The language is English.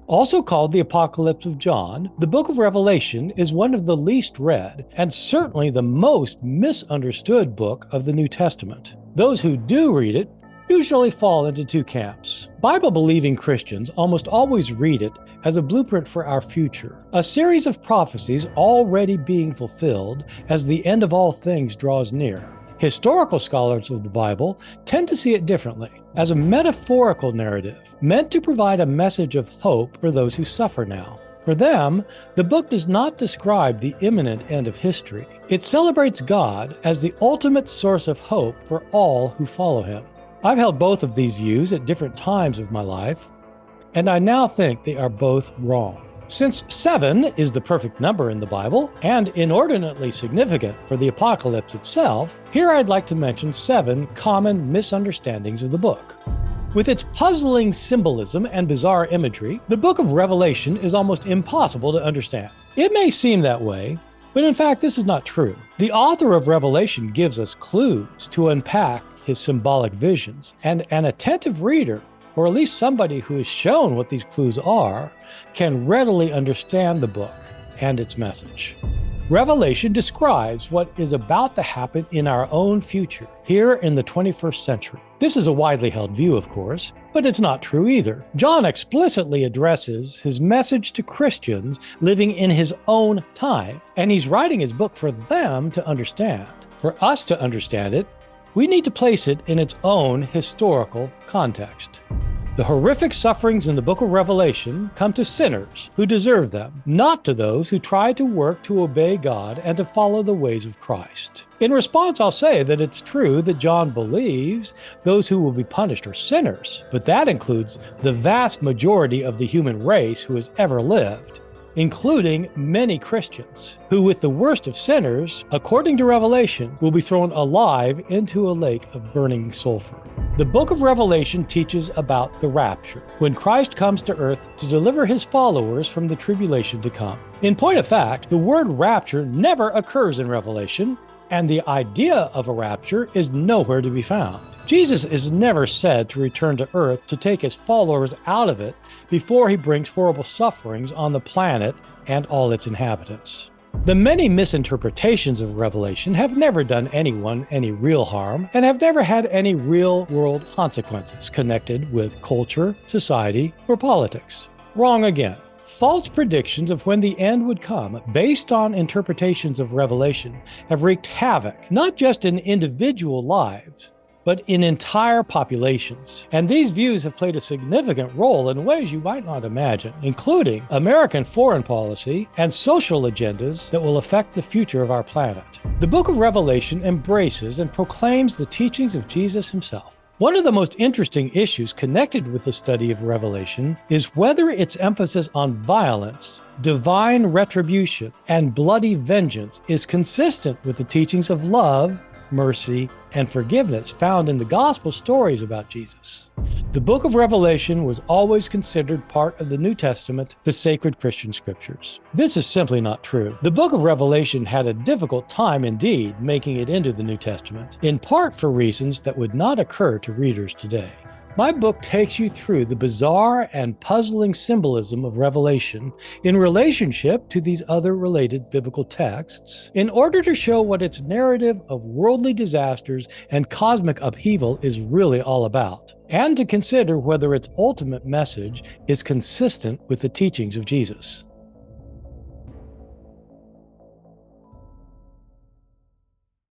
Also called the Apocalypse of John, the book of Revelation is one of the least read and certainly the most misunderstood book of the New Testament. Those who do read it usually fall into two camps. Bible-believing Christians almost always read it as a blueprint for our future, a series of prophecies already being fulfilled as the end of all things draws near. Historical scholars of the Bible tend to see it differently, as a metaphorical narrative meant to provide a message of hope for those who suffer now. For them, the book does not describe the imminent end of history. It celebrates God as the ultimate source of hope for all who follow him. I've held both of these views at different times of my life, and I now think they are both wrong. Since 7 is the perfect number in the Bible and inordinately significant for the apocalypse itself, here I'd like to mention 7 common misunderstandings of the book. With its puzzling symbolism and bizarre imagery, the book of Revelation is almost impossible to understand. It may seem that way, but in fact this is not true. The author of Revelation gives us clues to unpack his symbolic visions, and an attentive reader, or at least somebody who is shown what these clues are, can readily understand the book and its message. Revelation describes what is about to happen in our own future, here in the 21st century. This is a widely held view, of course, but it's not true either. John explicitly addresses his message to Christians living in his own time, and he's writing his book for them to understand. For us to understand it, we need to place it in its own historical context. The horrific sufferings in the book of Revelation come to sinners who deserve them, not to those who try to work to obey God and to follow the ways of Christ. In response, I'll say that it's true that John believes those who will be punished are sinners, but that includes the vast majority of the human race who has ever lived, including many Christians, who with the worst of sinners, according to Revelation, will be thrown alive into a lake of burning sulfur. The book of Revelation teaches about the rapture, when Christ comes to earth to deliver his followers from the tribulation to come. In point of fact, the word rapture never occurs in Revelation, and the idea of a rapture is nowhere to be found. Jesus is never said to return to earth to take his followers out of it before he brings horrible sufferings on the planet and all its inhabitants. The many misinterpretations of Revelation have never done anyone any real harm and have never had any real-world consequences connected with culture, society, or politics. Wrong again. False predictions of when the end would come, based on interpretations of Revelation, have wreaked havoc, not just in individual lives, but in entire populations. And these views have played a significant role in ways you might not imagine, including American foreign policy and social agendas that will affect the future of our planet. The book of Revelation embraces and proclaims the teachings of Jesus himself. One of the most interesting issues connected with the study of Revelation is whether its emphasis on violence, divine retribution, and bloody vengeance is consistent with the teachings of love, mercy, and forgiveness found in the gospel stories about Jesus. The book of Revelation was always considered part of the New Testament, the sacred Christian scriptures. This is simply not true. The book of Revelation had a difficult time indeed making it into the New Testament, in part for reasons that would not occur to readers today. My book takes you through the bizarre and puzzling symbolism of Revelation in relationship to these other related biblical texts in order to show what its narrative of worldly disasters and cosmic upheaval is really all about, and to consider whether its ultimate message is consistent with the teachings of Jesus.